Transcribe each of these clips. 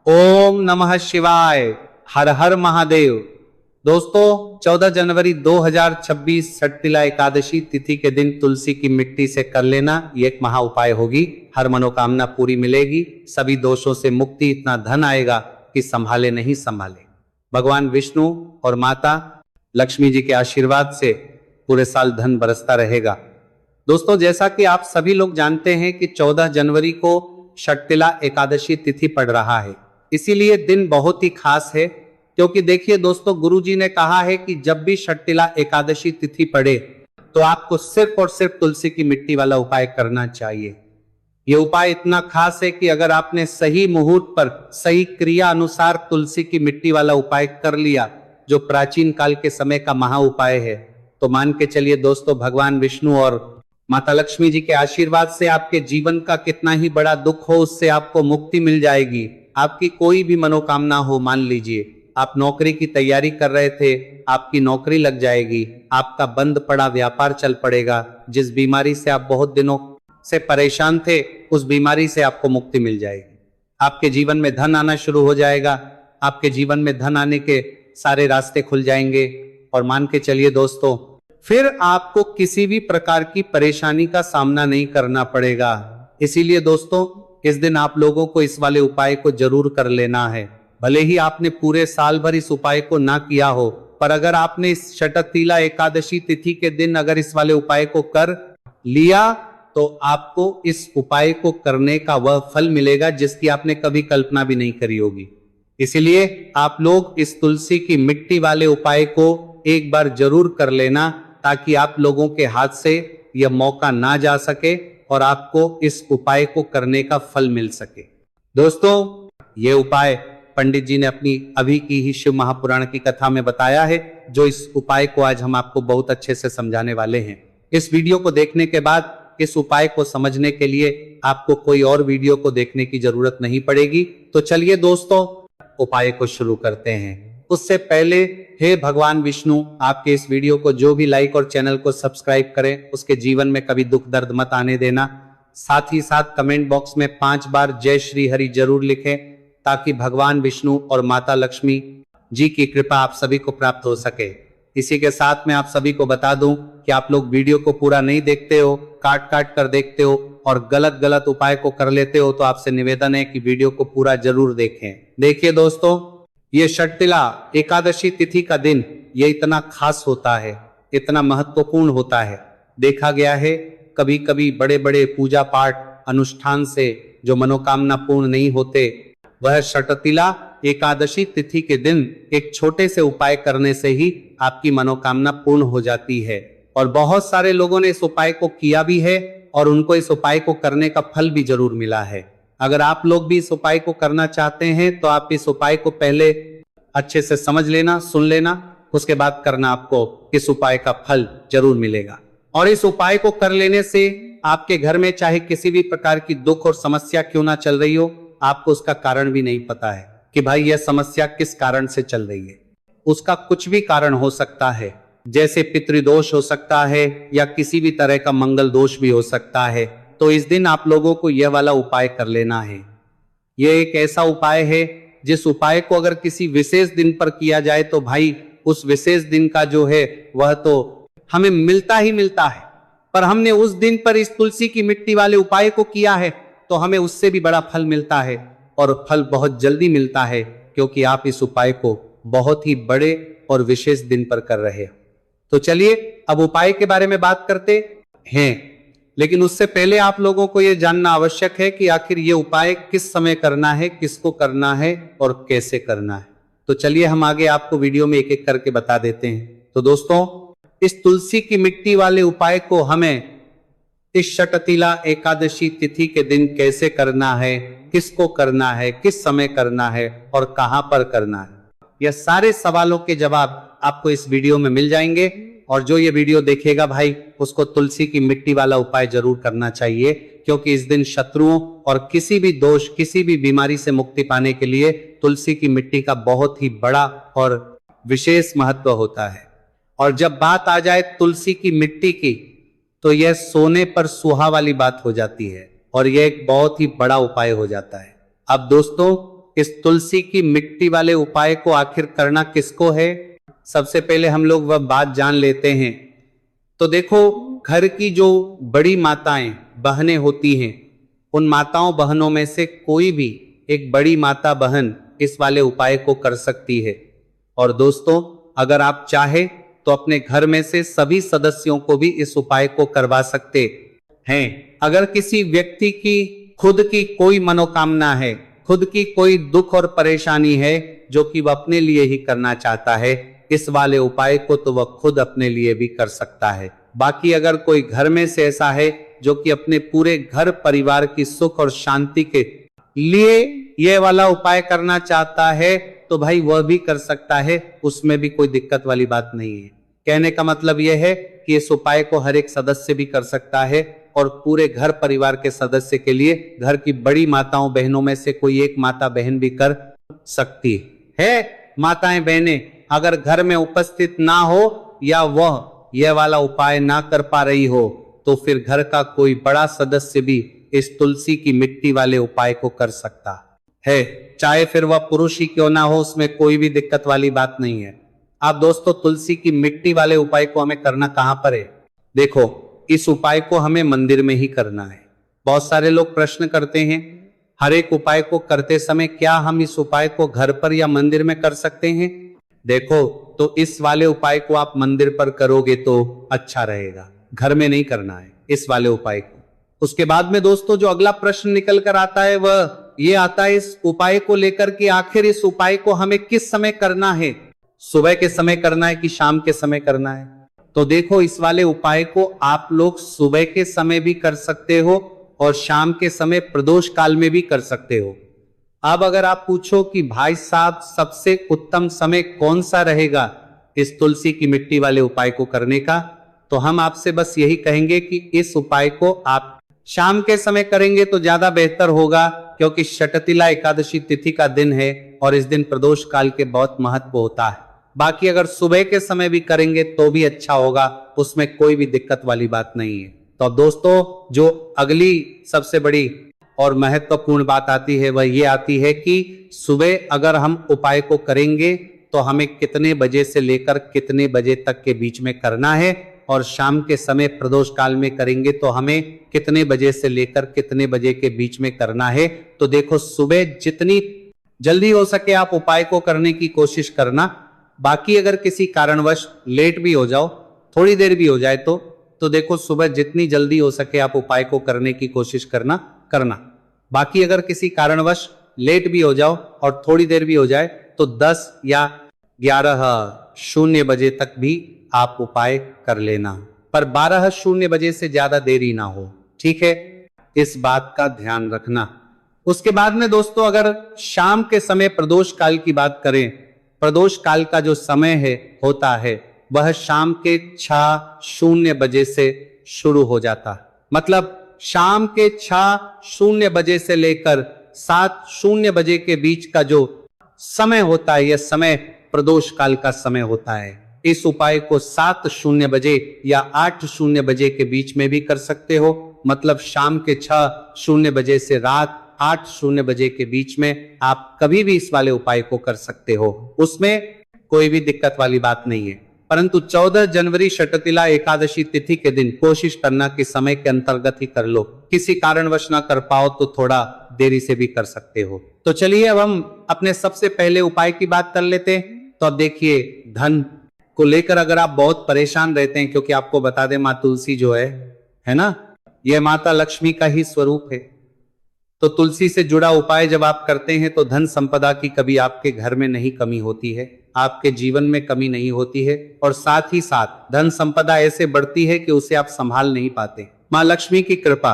ओम नमः शिवाय। हर हर महादेव। दोस्तों 14 जनवरी 2026 षटतिला एकादशी तिथि के दिन तुलसी की मिट्टी से कर लेना ये एक महा उपाय होगी। हर मनोकामना पूरी मिलेगी, सभी दोषों से मुक्ति, इतना धन आएगा कि संभाले नहीं संभाले। भगवान विष्णु और माता लक्ष्मी जी के आशीर्वाद से पूरे साल धन बरसता रहेगा। दोस्तों जैसा कि आप सभी लोग जानते हैं कि 14 जनवरी को षटतिला एकादशी तिथि पड़ रहा है, इसीलिए दिन बहुत ही खास है। क्योंकि देखिए दोस्तों, गुरुजी ने कहा है कि जब भी षटतिला एकादशी तिथि पड़े तो आपको सिर्फ और सिर्फ तुलसी की मिट्टी वाला उपाय करना चाहिए। यह उपाय इतना खास है कि अगर आपने सही मुहूर्त पर सही क्रिया अनुसार तुलसी की मिट्टी वाला उपाय कर लिया, जो प्राचीन काल के समय का महा उपाय है, तो मान के चलिए दोस्तों, भगवान विष्णु और माता लक्ष्मी जी के आशीर्वाद से आपके जीवन का कितना ही बड़ा दुख हो, उससे आपको मुक्ति मिल जाएगी। आपकी कोई भी मनोकामना हो, मान लीजिए आप नौकरी की तैयारी कर रहे थे, आपकी नौकरी लग जाएगी, आपका बंद पड़ा व्यापार चल पड़ेगा, जिस बीमारी से आप बहुत दिनों से परेशान थे उस बीमारी से आपको मुक्ति मिल जाएगी। आपके जीवन में धन आना शुरू हो जाएगा, आपके जीवन में धन आने के सारे रास्ते खुल जाएंगे। और मान के चलिए दोस्तों, फिर आपको किसी भी प्रकार की परेशानी का सामना नहीं करना पड़ेगा। इसीलिए दोस्तों, इस दिन आप लोगों को इस वाले उपाय को जरूर कर लेना है। भले ही आपने पूरे साल भर इस उपाय को ना किया हो, पर अगर आपने इस षटतिला एकादशी तिथि के दिन अगर इस वाले उपाय को कर लिया तो आपको इस उपाय को करने का वह फल मिलेगा जिसकी आपने कभी कल्पना भी नहीं करी होगी। इसलिए आप लोग इस तुलसी की मिट्टी वाले उपाय को एक बार जरूर कर लेना, ताकि आप लोगों के हाथ से यह मौका ना जा सके और आपको इस उपाय को करने का फल मिल सके। दोस्तों ये उपाय पंडित जी ने अपनी अभी की ही शिव महापुराण की कथा में बताया है, जो इस उपाय को आज हम आपको बहुत अच्छे से समझाने वाले हैं। इस वीडियो को देखने के बाद इस उपाय को समझने के लिए आपको कोई और वीडियो को देखने की जरूरत नहीं पड़ेगी। तो चलिए दोस्तों, उपाय को शुरू करते हैं। उससे पहले हे भगवान विष्णु, आपके इस वीडियो को जो भी लाइक और चैनल को सब्सक्राइब करें, उसके जीवन में कभी दुख दर्द मत आने देना। साथ ही साथ कमेंट बॉक्स में 5 बार जय श्री हरि जरूर लिखें, ताकि भगवान विष्णु और माता लक्ष्मी जी की कृपा आप सभी को प्राप्त हो सके। इसी के साथ मैं आप सभी को बता दूं कि आप लोग वीडियो को पूरा नहीं देखते हो, काट काट कर देखते हो और गलत गलत उपाय को कर लेते हो, तो आपसे निवेदन है कि वीडियो को पूरा जरूर देखें। देखिए दोस्तों, ये षटतिला एकादशी तिथि का दिन ये इतना खास होता है, इतना महत्वपूर्ण होता है। देखा गया है कभी कभी बड़े बड़े पूजा पाठ अनुष्ठान से जो मनोकामना पूर्ण नहीं होते, वह षटतिला एकादशी तिथि के दिन एक छोटे से उपाय करने से ही आपकी मनोकामना पूर्ण हो जाती है। और बहुत सारे लोगों ने इस उपाय को किया भी है और उनको इस उपाय को करने का फल भी जरूर मिला है। अगर आप लोग भी इस उपाय को करना चाहते हैं तो आप इस उपाय को पहले अच्छे से समझ लेना, सुन लेना, उसके बाद करना, आपको इस उपाय का फल जरूर मिलेगा। और इस उपाय को कर लेने से आपके घर में चाहे किसी भी प्रकार की दुख और समस्या क्यों ना चल रही हो, आपको उसका कारण भी नहीं पता है कि भाई यह समस्या किस कारण से चल रही है। उसका कुछ भी कारण हो सकता है, जैसे पितृदोष हो सकता है या किसी भी तरह का मंगल दोष भी हो सकता है। तो इस दिन आप लोगों को यह वाला उपाय कर लेना है। यह एक ऐसा उपाय है जिस उपाय को अगर किसी विशेष दिन पर किया जाए तो भाई उस विशेष दिन का जो है वह तो हमें मिलता ही मिलता है, पर हमने उस दिन पर इस तुलसी की मिट्टी वाले उपाय को किया है तो हमें उससे भी बड़ा फल मिलता है, और फल बहुत जल्दी मिलता है, क्योंकि आप इस उपाय को बहुत ही बड़े और विशेष दिन पर कर रहे हो। तो चलिए अब उपाय के बारे में बात करते हैं, लेकिन उससे पहले आप लोगों को यह जानना आवश्यक है कि आखिर ये उपाय किस समय करना है, किसको करना है और कैसे करना है। तो चलिए हम आगे आपको वीडियो में एक एक करके बता देते हैं। तो दोस्तों, इस तुलसी की मिट्टी वाले उपाय को हमें इस षटतिला एकादशी तिथि के दिन कैसे करना है, किसको करना है, किस समय करना है और कहां पर करना है, यह सारे सवालों के जवाब आपको इस वीडियो में मिल जाएंगे। और जो ये वीडियो देखेगा भाई, उसको तुलसी की मिट्टी वाला उपाय जरूर करना चाहिए, क्योंकि इस दिन शत्रुओं और किसी भी दोष, किसी भी बीमारी से मुक्ति पाने के लिए तुलसी की मिट्टी का बहुत ही बड़ा और विशेष महत्व होता है। और जब बात आ जाए तुलसी की मिट्टी की, तो यह सोने पर सुहा वाली बात हो जाती है और यह एक बहुत ही बड़ा उपाय हो जाता है। अब दोस्तों, इस तुलसी की मिट्टी वाले उपाय को आखिर करना किसको है, सबसे पहले हम लोग वह बात जान लेते हैं। तो देखो, घर की जो बड़ी माताएं बहनें होती हैं, उन माताओं बहनों में से कोई भी एक बड़ी माता बहन इस वाले उपाय को कर सकती है। और दोस्तों, अगर आप चाहे तो अपने घर में से सभी सदस्यों को भी इस उपाय को करवा सकते हैं। अगर किसी व्यक्ति की खुद की कोई मनोकामना है, खुद की कोई दुख और परेशानी है जो कि वह अपने लिए ही करना चाहता है, इस वाले उपाय को तो वह खुद अपने लिए भी कर सकता है। बाकी अगर कोई घर में से ऐसा है जो कि अपने पूरे घर परिवार की सुख और शांति के लिए यह वाला उपाय करना चाहता है, तो भाई वह भी कर सकता है, उसमें भी कोई दिक्कत वाली बात नहीं है। कहने का मतलब यह है कि इस उपाय को हर एक सदस्य भी कर सकता है और पूरे घर परिवार के सदस्य के लिए घर की बड़ी माताओं बहनों में से कोई एक माता बहन भी कर सकती है। माताएं बहनें अगर घर में उपस्थित ना हो या वह यह वाला उपाय ना कर पा रही हो, तो फिर घर का कोई बड़ा सदस्य भी इस तुलसी की मिट्टी वाले उपाय को कर सकता है, चाहे फिर वह पुरुष ही क्यों ना हो, उसमें कोई भी दिक्कत वाली बात नहीं है। आप दोस्तों, तुलसी की मिट्टी वाले उपाय को हमें करना कहां पर है? देखो, इस उपाय को हमें मंदिर में ही करना है। बहुत सारे लोग प्रश्न करते हैं, हर एक उपाय को करते समय क्या हम इस उपाय को घर पर या मंदिर में कर सकते हैं? देखो, तो इस वाले उपाय को आप मंदिर पर करोगे तो अच्छा रहेगा, घर में नहीं करना है इस वाले उपाय को। उसके बाद में दोस्तों, जो अगला प्रश्न निकल कर आता है वह ये आता है इस उपाय को लेकर कि आखिर इस उपाय को हमें किस समय करना है, सुबह के समय करना है कि शाम के समय करना है? तो देखो, इस वाले उपाय को आप लोग सुबह के समय भी कर सकते हो और शाम के समय प्रदोष काल में भी कर सकते हो। अब अगर आप पूछो कि भाई साहब सबसे उत्तम समय कौन सा रहेगा इस तुलसी की मिट्टी वाले उपाय को करने का, तो हम आपसे बस यही कहेंगे कि इस उपाय को आप शाम के समय करेंगे तो ज्यादा बेहतर होगा, क्योंकि षटतिला एकादशी तिथि का दिन है और इस दिन प्रदोष काल के बहुत महत्व होता है। बाकी अगर सुबह के समय भी करेंगे तो भी अच्छा होगा, उसमें कोई भी दिक्कत वाली बात नहीं है। तो दोस्तों, जो अगली सबसे बड़ी और महत्वपूर्ण बात आती है वह ये आती है कि सुबह अगर हम उपाय को करेंगे तो हमें कितने बजे से लेकर कितने बजे तक के बीच में करना है, और शाम के समय प्रदोष काल में करेंगे तो हमें कितने बजे से लेकर कितने बजे के बीच में करना है। तो देखो, सुबह जितनी जल्दी हो सके आप उपाय को करने की कोशिश करना। बाकी अगर किसी कारणवश लेट भी हो जाओ, थोड़ी देर भी हो जाए तो देखो, सुबह जितनी जल्दी हो सके आप उपाय को करने की कोशिश करना। बाकी अगर किसी कारणवश लेट भी हो जाओ और थोड़ी देर भी हो जाए तो 10 या 11:00 बजे तक भी आप उपाय कर लेना, पर 12:00 बजे से ज्यादा देरी ना हो, ठीक है? इस बात का ध्यान रखना। उसके बाद में दोस्तों, अगर शाम के समय प्रदोष काल की बात करें, प्रदोष काल का जो समय होता है वह शाम के 6:00 बजे से शुरू हो जाता, मतलब शाम के 6:00 बजे से लेकर 7:00 बजे के बीच का जो समय होता है, यह समय प्रदोष काल का समय होता है। इस उपाय को 7:00 बजे या 8:00 बजे के बीच में भी कर सकते हो, मतलब शाम के 6:00 बजे से रात 8:00 बजे के बीच में आप कभी भी इस वाले उपाय को कर सकते हो, उसमें कोई भी दिक्कत वाली बात नहीं है। परंतु 14 जनवरी षटतिला एकादशी तिथि के दिन कोशिश करना कि समय के अंतर्गत ही कर लो, किसी कारणवश ना कर पाओ तो थोड़ा देरी से भी कर सकते हो। तो चलिए अब हम अपने सबसे पहले उपाय की बात कर लेते हैं। तो अब देखिए, धन को लेकर अगर आप बहुत परेशान रहते हैं, क्योंकि आपको बता दें माँ तुलसी जो है ना, यह माता लक्ष्मी का ही स्वरूप है। तो तुलसी से जुड़ा उपाय जब आप करते हैं तो धन संपदा की कभी आपके घर में नहीं कमी होती है, आपके जीवन में कमी नहीं होती है, और साथ ही साथ धन संपदा ऐसे बढ़ती है कि उसे आप संभाल नहीं पाते। माँ लक्ष्मी की कृपा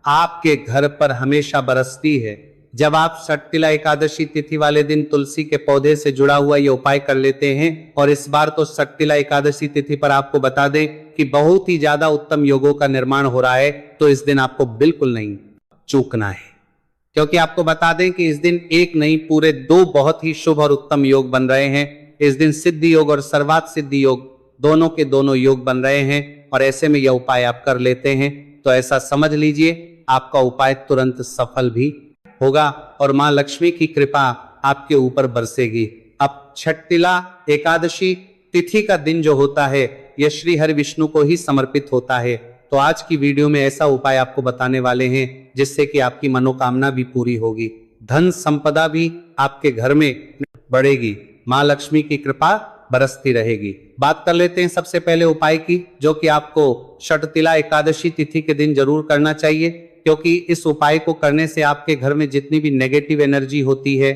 आपके घर पर हमेशा बरसती है। जब आप षटतिला एकादशी तिथि वाले दिन तुलसी के पौधे से जुड़ा हुआ ये उपाय कर लेते हैं, और इस बार तो षटतिला एकादशी तिथि पर आपको बता दें कि बहुत ही ज्यादा उत्तम योगों का निर्माण हो रहा है, तो इस दिन आपको बिल्कुल नहीं चूकना है, क्योंकि आपको बता दें कि इस दिन एक नहीं पूरे 2 बहुत ही शुभ और उत्तम योग बन रहे हैं। इस दिन सिद्धि योग और सर्वात सिद्धि योग दोनों के दोनों योग बन रहे हैं, और ऐसे में यह उपाय आप कर लेते हैं तो ऐसा समझ लीजिए आपका उपाय तुरंत सफल भी होगा और मां लक्ष्मी की कृपा आपके ऊपर बरसेगी। अब छठ तिला एकादशी तिथि का दिन जो होता है यह श्री हरि विष्णु को ही समर्पित होता है। तो आज की वीडियो में ऐसा उपाय आपको बताने वाले हैं जिससे कि आपकी मनोकामना भी पूरी होगी, धन संपदा भी आपके घर में बढ़ेगी, मां लक्ष्मी की कृपा बरसती रहेगी। बात कर लेते हैं सबसे पहले उपाय की, जो कि आपको छठ तिला एकादशी तिथि के दिन जरूर करना चाहिए, क्योंकि इस उपाय को करने से आपके घर में जितनी भी नेगेटिव एनर्जी होती है,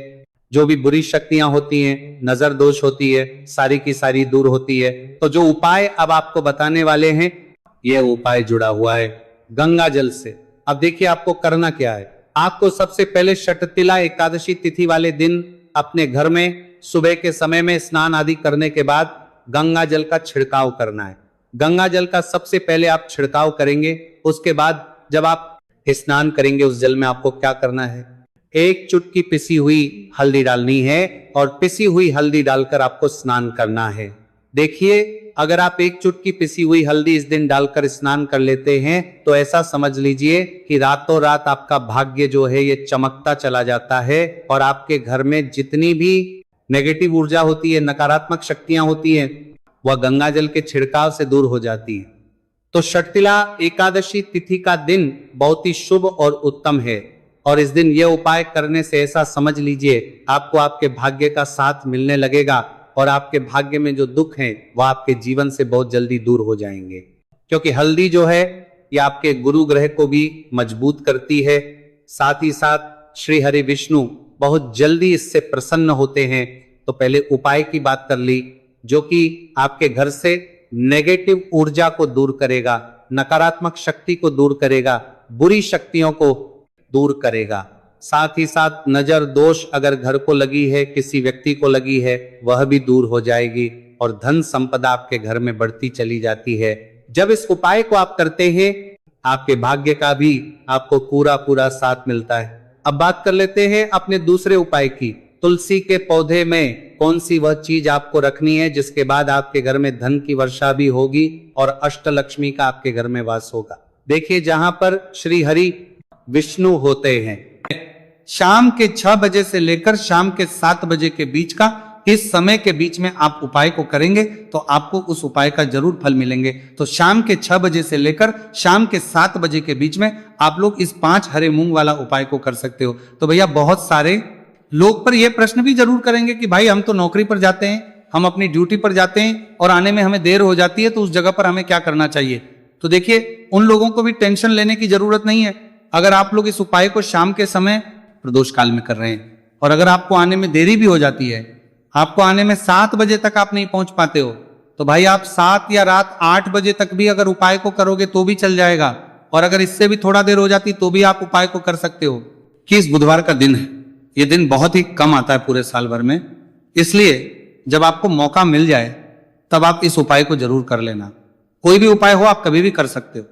जो भी बुरी शक्तियां होती हैं, नजर दोष होती है, सारी की सारी दूर होती है। तो जो उपाय अब आपको बताने वाले हैं यह उपाय जुड़ा हुआ है गंगा जल से। अब देखिए आपको करना क्या है। आपको सबसे पहले छठ तिला एकादशी तिथि वाले दिन अपने घर में सुबह के समय में स्नान आदि करने के बाद गंगा जल का छिड़काव करना है। गंगा जल का सबसे पहले आप छिड़काव करेंगे, उसके बाद जब आप स्नान करेंगे उस जल में आपको क्या करना है, एक चुटकी पिसी हुई हल्दी डालनी है और पिसी हुई हल्दी डालकर आपको स्नान करना है। देखिए अगर आप एक चुटकी पिसी हुई हल्दी इस दिन डालकर स्नान कर लेते हैं तो ऐसा समझ लीजिए कि रातों रात आपका भाग्य जो है ये चमकता चला जाता है और आपके घर में जितनी भी नेगेटिव ऊर्जा होती है, नकारात्मक शक्तियां होती हैं, वह गंगा जल के छिड़काव से दूर हो जाती है। तो छठ तिला एकादशी तिथि का दिन बहुत ही शुभ और उत्तम है और इस दिन यह उपाय करने से ऐसा समझ लीजिए आपको आपके भाग्य का साथ मिलने लगेगा और आपके भाग्य में जो दुख हैं वह आपके जीवन से बहुत जल्दी दूर हो जाएंगे। क्योंकि हल्दी जो है यह आपके गुरु ग्रह को भी मजबूत करती है, साथ ही साथ श्री हरि विष्णु बहुत जल्दी इससे प्रसन्न होते हैं। तो पहले उपाय की बात कर ली, जो कि आपके घर से नेगेटिव ऊर्जा को दूर करेगा, नकारात्मक शक्ति को दूर करेगा, बुरी शक्तियों को दूर करेगा। साथ ही साथ नजर दोष अगर घर को लगी है, किसी व्यक्ति को लगी है, वह भी दूर हो जाएगी और धन संपदा आपके घर में बढ़ती चली जाती है। जब इस उपाय को आप करते हैं आपके भाग्य का भी आपको पूरा पूरा साथ मिलता है। अब बात कर लेते हैं अपने दूसरे उपाय की। तुलसी के पौधे में कौन सी वह चीज आपको रखनी है जिसके बाद आपके घर में धन की वर्षा भी होगी और अष्टलक्ष्मी का आपके घर में वास होगा। देखिए जहां पर श्री हरि विष्णु होते हैं, शाम के 6 बजे से लेकर शाम के 7 बजे के बीच का इस समय के बीच में आप उपाय को करेंगे तो आपको उस उपाय का जरूर फल मिलेंगे। तो शाम के 6 बजे से लेकर शाम के 7 बजे के बीच में आप लोग इस 5 हरे मूंग वाला उपाय को कर सकते हो। तो भैया बहुत सारे लोग पर यह प्रश्न भी जरूर करेंगे कि भाई हम तो नौकरी पर जाते हैं, हम अपनी ड्यूटी पर जाते हैं और आने में हमें देर हो जाती है, तो उस जगह पर हमें क्या करना चाहिए। तो देखिए उन लोगों को भी टेंशन लेने की जरूरत नहीं है। अगर आप लोग इस उपाय को शाम के समय प्रदोष काल में कर रहे हैं और अगर आपको आने में देरी भी हो जाती है, आपको आने में 7 बजे तक आप नहीं पहुंच पाते हो, तो भाई आप 7 या रात 8 बजे तक भी अगर उपाय को करोगे तो भी चल जाएगा और अगर इससे भी थोड़ा देर हो जाती तो भी आप उपाय को कर सकते हो। कि इस बुधवार का दिन है, यह दिन बहुत ही कम आता है पूरे साल भर में, इसलिए जब आपको मौका मिल जाए तब आप इस उपाय को जरूर कर लेना। कोई भी उपाय हो आप कभी भी कर सकते हो।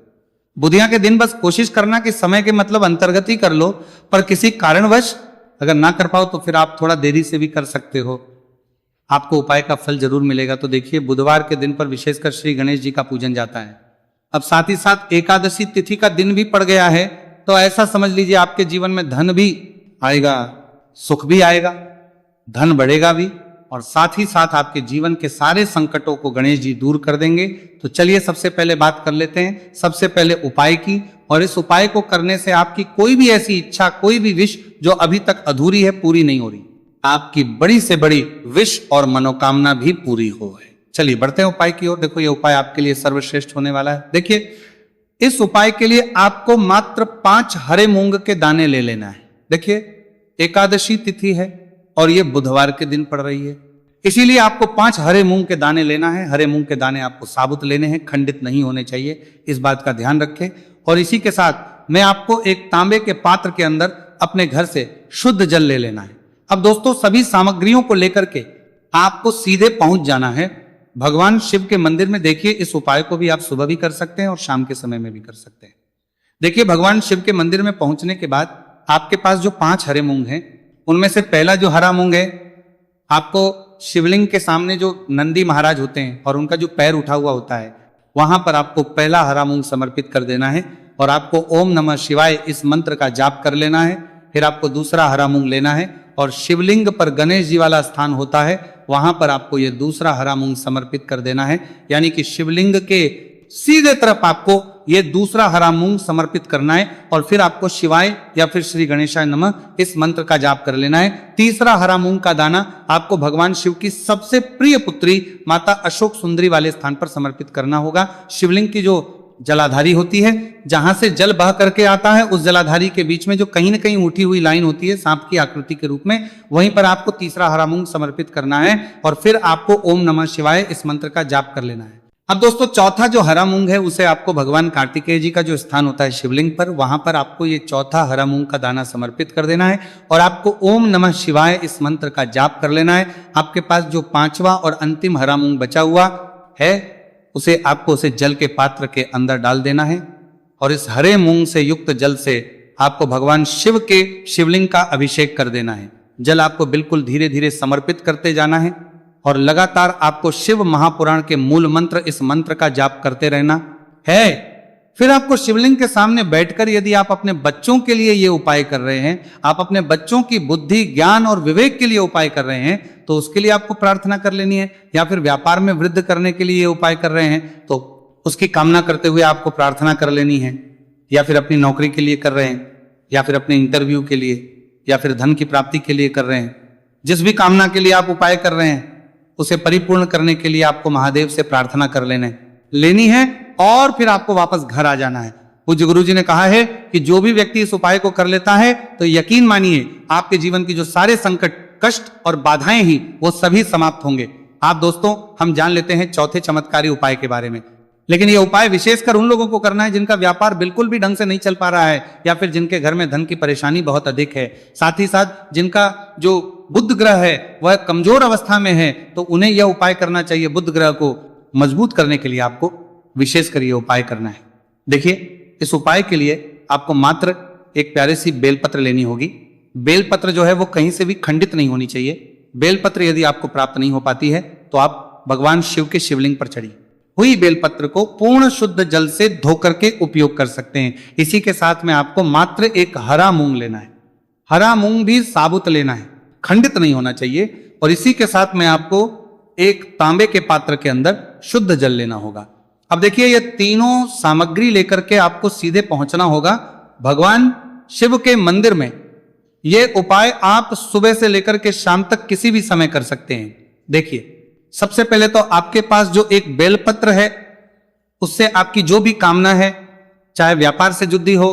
बुधिया के दिन बस कोशिश करना कि समय के मतलब अंतर्गत ही कर लो, पर किसी कारणवश अगर ना कर पाओ तो फिर आप थोड़ा देरी से भी कर सकते हो, आपको उपाय का फल जरूर मिलेगा। तो देखिए बुधवार के दिन पर विशेषकर श्री गणेश जी का पूजन जाता है। अब साथ ही साथ एकादशी तिथि का दिन भी पड़ गया है, तो ऐसा समझ लीजिए आपके जीवन में धन भी आएगा, सुख भी आएगा, धन बढ़ेगा भी और साथ ही साथ आपके जीवन के सारे संकटों को गणेश जी दूर कर देंगे। तो चलिए सबसे पहले बात कर लेते हैं सबसे पहले उपाय की, और इस उपाय को करने से आपकी कोई भी ऐसी इच्छा, कोई भी विश जो अभी तक अधूरी है, पूरी नहीं हो रही, आपकी बड़ी से बड़ी विश और मनोकामना भी पूरी हो है। चलिए बढ़ते हैं उपाय की ओर। देखो ये उपाय आपके लिए सर्वश्रेष्ठ होने वाला है। देखिए इस उपाय के लिए आपको मात्र 5 हरे मूंग के दाने ले लेना है। देखिए एकादशी तिथि है और ये बुधवार के दिन पड़ रही है, इसीलिए आपको 5 हरे मूंग के दाने लेना है। हरे मूंग के दाने आपको साबुत लेने हैं, खंडित नहीं होने चाहिए, इस बात का ध्यान रखें। और इसी के साथ मैं आपको एक तांबे के पात्र के अंदर अपने घर से शुद्ध जल ले लेना है। अब दोस्तों सभी सामग्रियों को लेकर के आपको सीधे पहुंच जाना है भगवान शिव के मंदिर में। देखिए इस उपाय को भी आप सुबह भी कर सकते हैं और शाम के समय में भी कर सकते हैं। देखिए भगवान शिव के मंदिर में पहुंचने के बाद आपके पास जो 5 हरे मूंग हैं, उनमें से पहला जो हरा मूंग है, आपको शिवलिंग के सामने जो नंदी महाराज होते हैं और उनका जो पैर उठा हुआ होता है, वहां पर आपको पहला हरा मूंग समर्पित कर देना है और आपको ओम नमः शिवाय इस मंत्र का जाप कर लेना है। फिर आपको दूसरा हरा मूंग लेना है और शिवलिंग पर गणेश जी वाला स्थान होता है, वहां पर आपको ये दूसरा हरा मूंग समर्पित कर देना है। यानी कि शिवलिंग के सीधे तरफ आपको ये दूसरा हरा मूंग समर्पित करना है और फिर आपको शिवाय या फिर श्री गणेशाय नमः इस मंत्र का जाप कर लेना है। तीसरा हरा मूंग का दाना आपको भगवान शिव की सबसे प्रिय पुत्री माता अशोक सुंदरी वाले स्थान पर समर्पित करना होगा। शिवलिंग की जो जलाधारी होती है, जहां से जल बह करके आता है, उस जलाधारी के बीच में जो कहीं न कहीं उठी हुई लाइन होती है सांप की आकृति के रूप में, वहीं पर आपको तीसरा हरा मूंग समर्पित करना है और फिर आपको ओम नमः शिवाय इस मंत्र का जाप कर लेना है। अब दोस्तों चौथा जो हरा मूंग है उसे आपको भगवान कार्तिकेय जी का जो स्थान होता है शिवलिंग पर, वहां पर आपको ये चौथा हरा मूंग का दाना समर्पित कर देना है और आपको ओम नमः शिवाय इस मंत्र का जाप कर लेना है। आपके पास जो पांचवा और अंतिम हरा मूंग बचा हुआ है उसे जल के पात्र के अंदर डाल देना है और इस हरे मूंग से युक्त जल से आपको भगवान शिव के शिवलिंग का अभिषेक कर देना है। जल आपको बिल्कुल धीरे धीरे समर्पित करते जाना है और लगातार आपको शिव महापुराण के मूल मंत्र इस मंत्र का जाप करते रहना है। फिर आपको शिवलिंग के सामने बैठकर, यदि आप अपने बच्चों के लिए ये उपाय कर रहे हैं, आप अपने बच्चों की बुद्धि ज्ञान और विवेक के लिए उपाय कर रहे हैं, तो उसके लिए आपको प्रार्थना कर लेनी है। या फिर व्यापार में वृद्धि करने के लिए ये उपाय कर रहे हैं तो उसकी कामना करते हुए आपको प्रार्थना कर लेनी है। या फिर अपनी नौकरी के लिए कर रहे हैं, या फिर अपने इंटरव्यू के लिए, या फिर धन की प्राप्ति के लिए कर रहे हैं, जिस भी कामना के लिए आप उपाय कर रहे हैं उसे परिपूर्ण करने के लिए आपको महादेव से प्रार्थना कर लेनी है और फिर आपको वापस घर आ जाना है। पूज्य गुरु जी ने कहा है कि जो भी व्यक्ति इस उपाय को कर लेता है तो यकीन मानिए आपके जीवन की जो सारे संकट, कष्ट और बाधाएं ही वो सभी समाप्त होंगे। आप दोस्तों हम जान लेते हैं चौथे चमत्कारी उपाय के बारे में। लेकिन यह उपाय विशेषकर उन लोगों को करना है जिनका व्यापार बिल्कुल भी ढंग से नहीं चल पा रहा है, या फिर जिनके घर में धन की परेशानी बहुत अधिक है, साथ ही साथ जिनका जो बुध ग्रह है वह कमजोर अवस्था में है, तो उन्हें यह उपाय करना चाहिए। बुध ग्रह को मजबूत करने के लिए आपको विशेषकर यह उपाय करना है। देखिए इस उपाय के लिए आपको मात्र एक प्यारी सी बेलपत्र लेनी होगी। बेलपत्र जो है वो कहीं से भी खंडित नहीं होनी चाहिए। बेलपत्र यदि आपको प्राप्त नहीं हो पाती है तो आप भगवान शिव के शिवलिंग पर चढ़ी हुई बेलपत्र को पूर्ण शुद्ध जल से धो करके उपयोग कर सकते हैं। इसी के साथ में आपको मात्र एक हरा मूंग लेना है। हरा मूंग भी साबुत लेना है, खंडित नहीं होना चाहिए। और इसी के साथ में आपको एक तांबे के पात्र के अंदर शुद्ध जल लेना होगा। अब देखिए ये तीनों सामग्री लेकर के आपको सीधे पहुंचना होगा भगवान शिव के मंदिर में। ये उपाय आप सुबह से लेकर के शाम तक किसी भी समय कर सकते हैं। देखिए सबसे पहले तो आपके पास जो एक बेलपत्र है उससे आपकी जो भी कामना है, चाहे व्यापार से जुड़ी हो,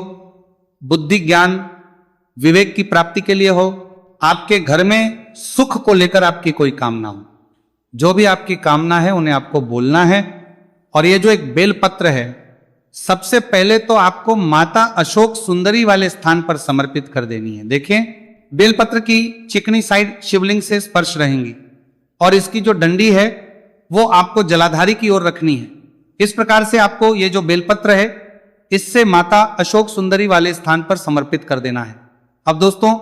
बुद्धि ज्ञान विवेक की प्राप्ति के लिए हो, आपके घर में सुख को लेकर आपकी कोई कामना हो, जो भी आपकी कामना है उन्हें आपको बोलना है। और ये जो एक बेलपत्र है सबसे पहले तो आपको माता अशोक सुंदरी वाले स्थान पर समर्पित कर देनी है। देखिए बेलपत्र की चिकनी साइड शिवलिंग से स्पर्श रहेंगी और इसकी जो डंडी है वो आपको जलाधारी की ओर रखनी है। इस प्रकार से आपको ये जो बेलपत्र है इससे माता अशोक सुंदरी वाले स्थान पर समर्पित कर देना है। अब दोस्तों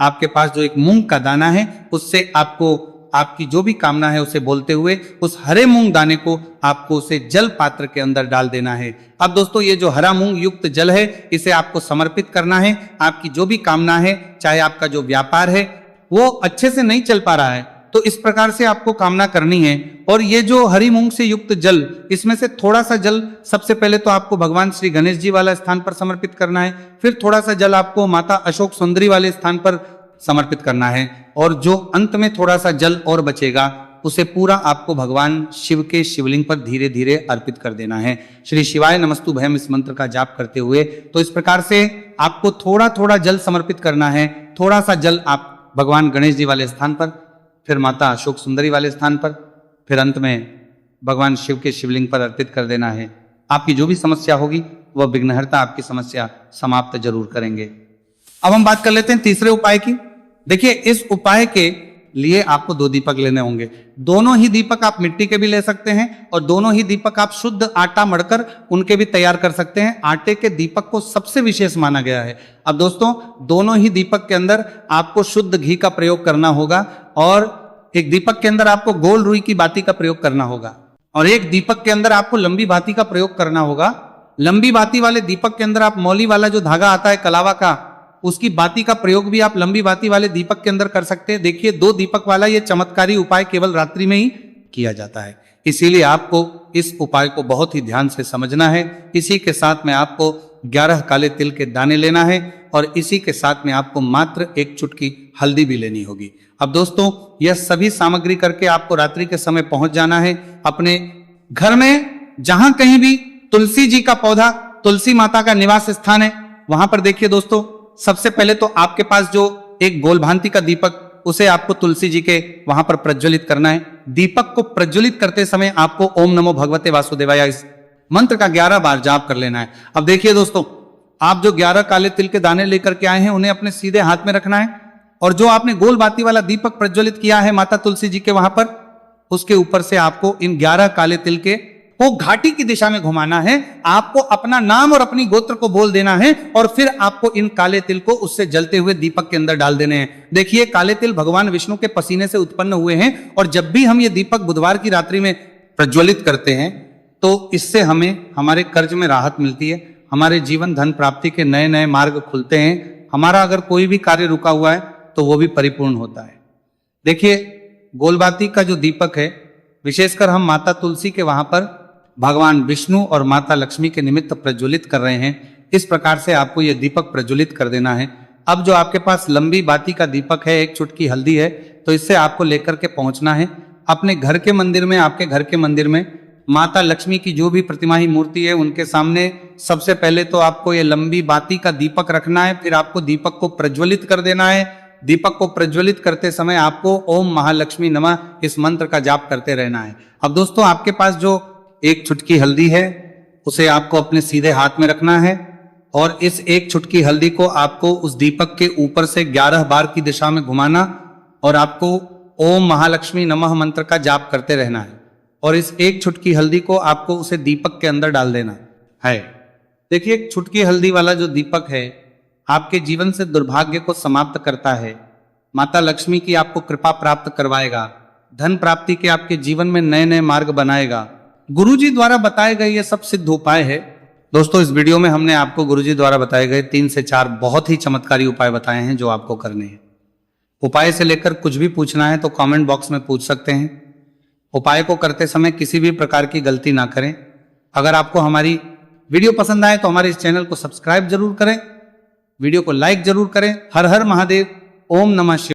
आपके पास जो एक मूंग का दाना है उससे आपको आपकी जो भी कामना है उसे बोलते हुए उस हरे मूंग दाने को आपको उसे जल पात्र के अंदर डाल देना है। अब दोस्तों ये जो हरा मूंग युक्त जल है इसे आपको समर्पित करना है। आपकी जो भी कामना है, चाहे आपका जो व्यापार है वो अच्छे से नहीं चल पा रहा है तो इस प्रकार से आपको कामना करनी है। और ये जो हरी मूंग से युक्त जल, इसमें से थोड़ा सा जल सबसे पहले तो आपको भगवान श्री गणेश जी वाला स्थान पर समर्पित करना है, फिर थोड़ा सा जल आपको माता अशोक सुंदरी वाले स्थान पर समर्पित करना है और जो अंत में थोड़ा सा जल और बचेगा उसे पूरा आपको भगवान शिव के शिवलिंग पर धीरे धीरे अर्पित कर देना है। श्री शिवाय नमस्तु भयम इस मंत्र का जाप करते हुए तो इस प्रकार से आपको थोड़ा थोड़ा जल समर्पित करना है। थोड़ा सा जल आप भगवान गणेश जी वाले स्थान पर, फिर माता अशोक सुंदरी वाले स्थान पर, फिर अंत में भगवान शिव के शिवलिंग पर अर्पित कर देना है। आपकी जो भी समस्या होगी वह विघ्नहर्ता आपकी समस्या समाप्त जरूर करेंगे। अब हम बात कर लेते हैं तीसरे उपाय की। देखिए इस उपाय के लिए आपको 2 दीपक लेने होंगे। दोनों ही दीपक आप मिट्टी के भी ले सकते हैं और दोनों ही दीपक आप शुद्ध आटा मढ़कर उनके भी तैयार कर सकते हैं। आटे के दीपक को सबसे विशेष माना गया है। अब दोस्तों दोनों ही दीपक के अंदर आपको शुद्ध घी का प्रयोग करना होगा और एक दीपक के अंदर आपको गोल रुई की बाती का प्रयोग करना होगा और एक दीपक के अंदर आपको लंबी बाती का प्रयोग करना होगा। लंबी बाती वाले दीपक के अंदर आप मौली वाला जो धागा आता है कलावा का उसकी बाती का प्रयोग भी आप लंबी बाती वाले दीपक के अंदर कर सकते हैं। देखिए 2 दीपक वाला ये चमत्कारी उपाय केवल रात्रि में ही किया जाता है, इसीलिए आपको इस उपाय को बहुत ही ध्यान से समझना है। इसी के साथ में आपको 11 काले तिल के दाने लेना है और इसी के साथ में आपको मात्र 1 चुटकी हल्दी भी लेनी होगी। अब दोस्तों यह सभी सामग्री करके आपको रात्रि के समय पहुंच जाना है अपने घर में, जहां कहीं भी तुलसी जी का पौधा, तुलसी माता का निवास स्थान है, वहां पर देखिए दोस्तों सबसे पहले तो आपके पास जो एक गोलभांति का दीपक, उसे आपको तुलसी जी के वहां पर प्रज्वलित करना है। दीपक को प्रज्वलित करते समय आपको ओम नमो भगवते वासुदेवाय इस मंत्र का 11 बार जाप कर लेना है। अब देखिए दोस्तों, आप जो 11 काले तिल के दाने लेकर के आए हैं उन्हें अपने सीधे हाथ में रखना है और जो आपने गोल बाती वाला दीपक प्रज्वलित किया है माता तुलसी जी के वहां पर, उसके ऊपर से आपको इन 11 काले तिल के को घाटी की दिशा में घुमाना है। आपको अपना नाम और अपनी गोत्र को बोल देना है और फिर आपको इन काले तिल को उससे जलते हुए दीपक के अंदर डाल देने हैं। देखिए काले तिल भगवान विष्णु के पसीने से उत्पन्न हुए हैं और जब भी हम ये दीपक बुधवार की रात्रि में प्रज्वलित करते हैं तो इससे हमें हमारे कर्ज में राहत मिलती है, हमारे जीवन धन प्राप्ति के नए नए मार्ग खुलते हैं, हमारा अगर कोई भी कार्य रुका हुआ है तो वो भी परिपूर्ण होता है। देखिए गोलबाती का जो दीपक है विशेषकर हम माता तुलसी के वहां पर भगवान विष्णु और माता लक्ष्मी के निमित्त प्रज्वलित कर रहे हैं। इस प्रकार से आपको यह दीपक प्रज्वलित कर देना है। अब जो आपके पास लंबी बाती का दीपक है, 1 चुटकी हल्दी है, तो इससे आपको लेकर के पहुंचना है अपने घर के मंदिर में। आपके घर के मंदिर में माता लक्ष्मी की जो भी प्रतिमा ही मूर्ति है उनके सामने सबसे पहले तो आपको ये लंबी बाती का दीपक रखना है, फिर आपको दीपक को प्रज्वलित कर देना है। दीपक को प्रज्वलित करते समय आपको ओम महालक्ष्मी नमः इस मंत्र का जाप करते रहना है। अब दोस्तों आपके पास जो 1 चुटकी हल्दी है उसे आपको अपने सीधे हाथ में रखना है और इस 1 चुटकी हल्दी को आपको उस दीपक के ऊपर से 11 बार की दिशा में घुमाना और आपको ओम महालक्ष्मी नमः मंत्र का जाप करते रहना है और इस 1 चुटकी हल्दी को आपको उसे दीपक के अंदर डाल देना है। देखिए 1 चुटकी हल्दी वाला जो दीपक है आपके जीवन से दुर्भाग्य को समाप्त करता है, माता लक्ष्मी की आपको कृपा प्राप्त करवाएगा, धन प्राप्ति के आपके जीवन में नए नए मार्ग बनाएगा। गुरुजी द्वारा बताए गए ये सब सिद्ध उपाय है। दोस्तों इस वीडियो में हमने आपको गुरुजी द्वारा बताए गए 3 से 4 बहुत ही चमत्कारी उपाय बताए हैं जो आपको करने हैं। उपाय से लेकर कुछ भी पूछना है तो कमेंट बॉक्स में पूछ सकते हैं। उपाय को करते समय किसी भी प्रकार की गलती ना करें। अगर आपको हमारी वीडियो पसंद आए तो हमारे इस चैनल को सब्सक्राइब जरूर करें, वीडियो को लाइक जरूर करें। हर हर महादेव, ओम नमः शिवाय।